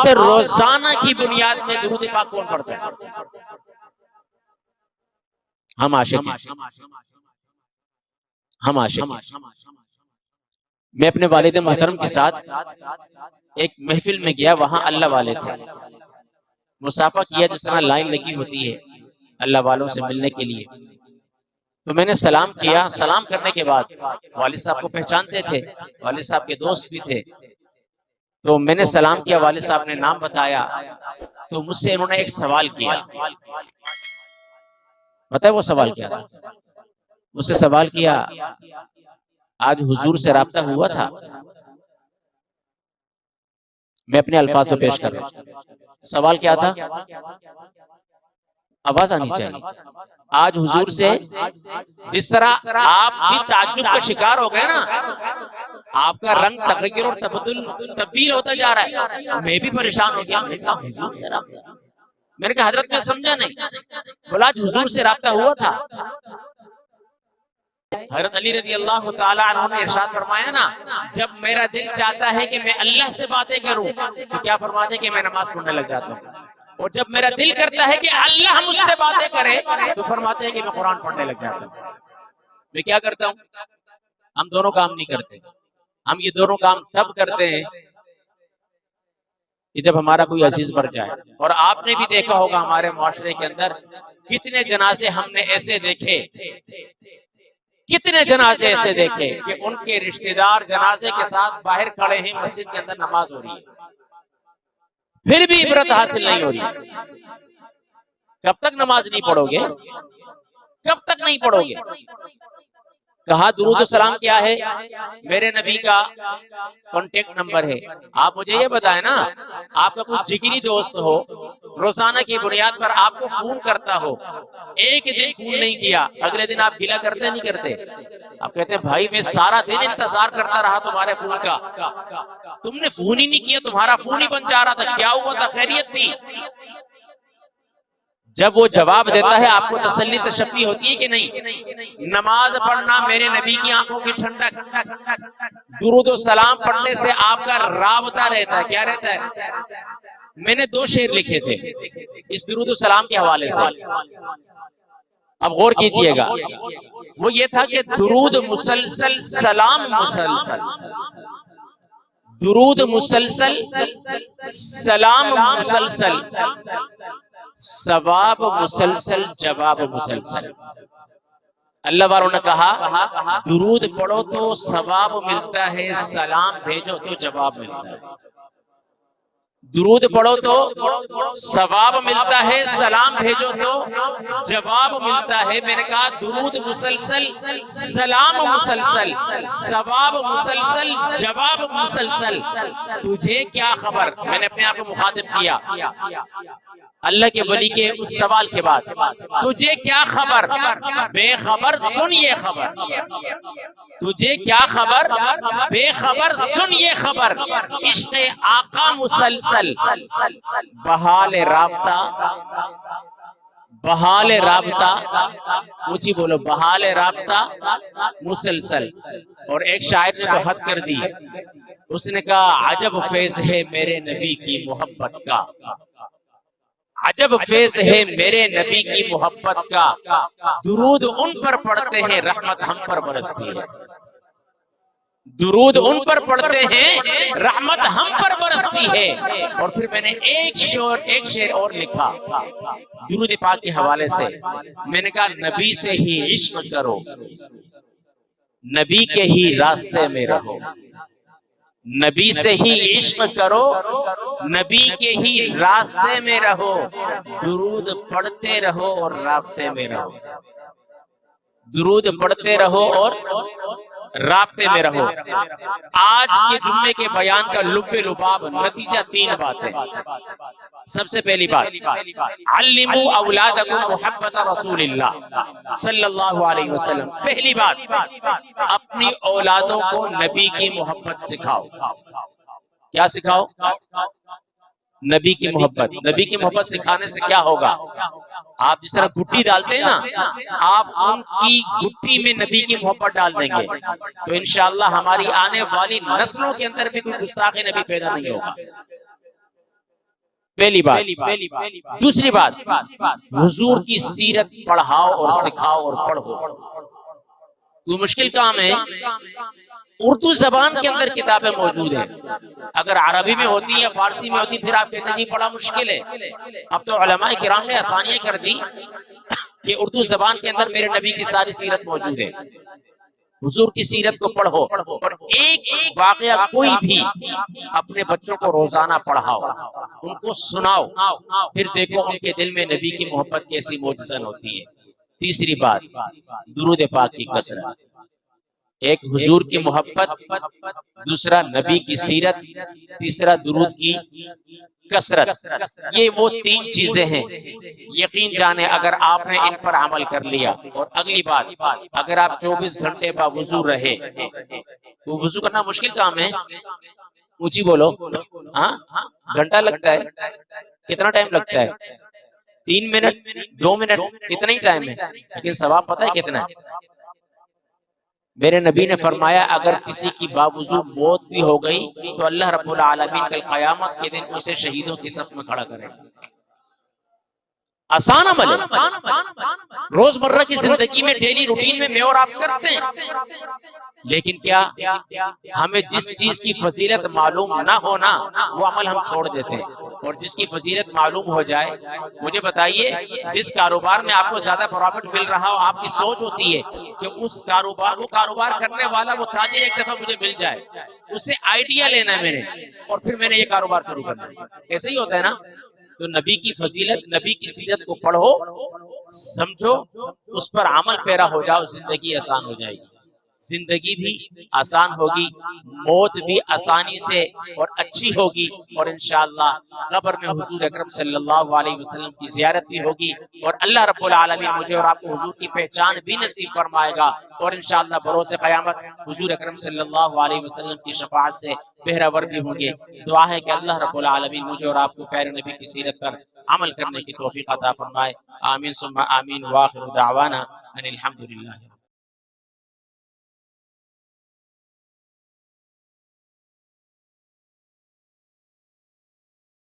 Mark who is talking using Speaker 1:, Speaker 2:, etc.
Speaker 1: سے روزانہ کی بنیاد میں درود پاک کون پڑھتا ہے؟ ہم عاشق ہیں، ہم عاشق ہیں۔ میں اپنے والد محترم کے ساتھ ایک محفل میں گیا، وہاں اللہ والے تھے، مصافحہ کیا جس طرح لائن لگی ہوتی ہے اللہ والوں سے ملنے کے لیے، تو میں نے سلام کیا۔ سلام کرنے کے بعد والد صاحب کو پہچانتے تھے، والد صاحب کے دوست بھی تھے، تو میں نے سلام کیا، والد صاحب نے نام بتایا، تو مجھ سے انہوں نے ایک سوال کیا۔ بتائے وہ سوال کیا تھا؟ مجھ سے سوال کیا، آج حضور سے رابطہ ہوا تھا؟ میں اپنے الفاظ کو پیش کر رہا ہوں۔ سوال کیا تھا؟ آواز آنی چاہیے۔ آج حضور سے جس طرح آپ بھی تعجب کا شکار ہو گئے نا، آپ کا رنگ تغیر اور تبدیل ہوتا جا رہا ہے، میں بھی پریشان ہو گیا۔ میں نے کہا حضور سے رابطہ؟ میں نے کہا حضرت میں سمجھا نہیں۔ بولا آج حضور سے رابطہ ہوا تھا؟ حضرت علی رضی اللہ تعالیٰ عنہ نے ارشاد فرمایا نا، جب میرا دل چاہتا ہے کہ میں اللہ سے باتیں کروں تو کیا فرماتے ہیں کہ میں نماز پڑھنے لگ جاتا ہوں، اور جب میرا دل کرتا ہے کہ اللہ مجھ سے باتیں کرے تو فرماتے ہیں کہ میں قرآن پڑھنے لگ جاتا ہوں۔ میں کیا کرتا ہوں؟ ہم دونوں کام نہیں کرتے۔ ہم یہ دونوں کام تب کرتے ہیں کہ جب ہمارا کوئی عزیز مر جائے۔ اور آپ نے بھی دیکھا ہوگا ہمارے معاشرے کے اندر کتنے جنازے ہم نے ایسے دیکھے، کتنے جنازے ایسے دیکھے کہ ان کے رشتہ دار جنازے کے ساتھ باہر کھڑے ہیں، مسجد کے اندر نماز ہو رہی ہے، پھر بھی عبرت حاصل نہیں ہو رہی۔ کب تک نماز نہیں پڑھو گے؟ کب تک نہیں پڑھو گے؟ کہا درود و سلام کیا ہے؟ میرے نبی کا کانٹیکٹ نمبر ہے۔ آپ مجھے یہ بتائیں نا، آپ کا کوئی جگری دوست ہو، روزانہ کی بنیاد پر آپ کو فون کرتا ہو، ایک دن فون نہیں کیا، اگلے دن آپ گلہ کرتے نہیں کرتے؟ آپ کہتے ہیں بھائی میں سارا دن انتظار کرتا رہا تمہارے فون کا، تم نے فون ہی نہیں کیا، تمہارا فون ہی بن جا رہا تھا، کیا ہوا تھا؟ خیریت تھی؟ جب وہ جواب دیتا ہے آپ کو تسلی تشفی ہوتی ہے کہ نہیں؟ نماز پڑھنا میرے نبی کی آنکھوں کی ٹھنڈک، درود و سلام پڑھنے سے آپ کا رابطہ رہتا ہے۔ کیا رہتا ہے؟ میں نے 2 شعر لکھے تھے اس درود و سلام کے حوالے سے، اب غور کیجئے گا۔ وہ یہ تھا کہ درود مسلسل، سلام مسلسل، درود مسلسل، سلام مسلسل، ثواب مسلسل، جواب مسلسل۔ اللہ والوں نے کہا درود پڑھو تو ثواب ملتا ہے، سلام بھیجو تو جواب ملتا ہے۔ درود پڑھو تو ثواب ملتا ہے، سلام بھیجو تو جواب ملتا ہے۔ میں نے کہا درود مسلسل، سلام مسلسل، ثواب مسلسل، جواب مسلسل، تجھے کیا خبر؟ میں نے اپنے آپ کو مخاطب کیا اللہ کے ولی کے اس سوال کے بعد، تجھے کیا خبر؟ بے خبر سن یہ خبر، تجھے کیا خبر؟ بے خبر سن یہ خبر، عشق آقا مسلسل، بحال رابطہ، بحال رابطہ، اونچی بولو، بحال رابطہ مسلسل۔ اور ایک شاعر نے تو حد کر دی، اس نے کہا عجب فیض ہے میرے نبی کی محبت کا، عجب فیض ہے میرے نبی کی محبت کا، درود ان پر پڑھتے ہیں رحمت ہم پر برستی ہے، درود ان پر پڑھتے ہیں رحمت ہم پر برستی ہے۔ اور پھر میں نے ایک شعر اور لکھا درود پاک کے حوالے سے، میں نے کہا نبی سے ہی عشق کرو، نبی کے ہی راستے میں رہو، نبی سے ہی عشق کرو، نبی کے ہی راستے میں رہو، درود پڑھتے رہو اور رابطے میں رہو، درود پڑھتے رہو اور رابطے میں رہو۔ آج کے جمعے کے بیان کا لب لباب نتیجہ 3 باتیں۔ سب سے پہلی بات، علموا اولادکم محبت رسول اللہ صلی اللہ علیہ وسلم۔ پہلی بات، اپنی اولادوں کو نبی کی محبت سکھاؤ۔ کیا سکھاؤ؟ نبی کی محبت۔ نبی کی محبت سکھانے سے کیا ہوگا؟ آپ جس طرح گٹی ڈالتے ہیں نا، آپ ان کی گٹی میں نبی کی محبت ڈال دیں گے تو انشاءاللہ ہماری آنے والی نسلوں کے اندر بھی کوئی گستاخ نبی پیدا نہیں ہوگا۔ پہلی بات. دوسری بات، حضور کی سیرت پڑھاؤ اور سکھاؤ اور پڑھو. کوئی مشکل کام ہے؟ اردو زبان کے اندر کتابیں موجود ہیں، اگر عربی میں ہوتی یا فارسی میں ہوتی پھر آپ کہتے ہیں جی بڑا مشکل ہے. اب تو علماء کرام نے آسانیاں کر دی کہ اردو زبان کے اندر میرے نبی کی ساری سیرت موجود ہے. حضور کی سیرت کو پڑھو اور ایک واقعہ کوئی بھی اپنے بچوں کو روزانہ پڑھاؤ، ان کو سناؤ، پھر دیکھو ان کے دل میں نبی کی محبت کیسی معجزن ہوتی ہے. تیسری بات، درود پاک کی کثرت. ایک حضور کی محبت، دوسرا نبی کی سیرت، تیسرا درود کی کثرت. یہ وہ تین چیزیں ہیں. یقین جانے اگر آپ نے ان پر عمل کر لیا. اور اگلی بات، اگر آپ 24 گھنٹے باوضو رہے، وہ وضو کرنا مشکل کام ہے، اونچی بولو، ہاں گھنٹہ لگتا ہے. کتنا ٹائم لگتا ہے؟ 3 منٹ 2 منٹ، اتنا ہی ٹائم ہے، لیکن ثواب پتہ ہے کتنا ہے؟ میرے نبی نے فرمایا اگر کسی کی باوضو موت بھی ہو گئی تو اللہ رب العالمین کل قیامت کے دن اسے شہیدوں کی صف میں کھڑا کرے. آسان عمل ہے، روزمرہ کی زندگی میں ڈیلی روٹین میں اور آپ کرتے ہیں، لیکن کیا ہمیں جس چیز کی فضیلت معلوم نہ ہونا وہ عمل ہم چھوڑ دیتے ہیں، اور جس کی فضیلت معلوم ہو جائے. مجھے بتائیے جس کاروبار میں آپ کو زیادہ پروفٹ مل رہا ہو، آپ کی سوچ ہوتی ہے کہ اس کاروبار کرنے والا وہ تاجر ایک دفعہ مجھے مل جائے، اس سے آئیڈیا لینا ہے میں نے اور پھر میں نے یہ کاروبار شروع کرنا ہے. ایسے ہی ہوتا ہے نا. تو نبی کی فضیلت، نبی کی سیرت کو پڑھو، سمجھو، اس پر عمل پیرا ہو جاؤ، زندگی آسان ہو جائے گی. زندگی بھی آسان ہوگی، موت بھی آسانی سے اور اچھی ہوگی، اور انشاءاللہ قبر میں حضور اکرم صلی اللہ علیہ وسلم کی زیارت بھی ہوگی، اور اللہ رب العالمین مجھے اور آپ کو حضور کی پہچان بھی نصیب فرمائے گا، اور انشاءاللہ بروز قیامت حضور اکرم صلی اللہ علیہ وسلم کی شفاعت سے بہرہ بھی ہوں گے. دعا ہے کہ اللہ رب العالمین مجھے اور آپ کو پیارے نبی کی سیرت پر عمل کرنے کی توفیق عطا فرمائے. آمین ثم آمین. وآخر دعوانا ان الحمدللہ.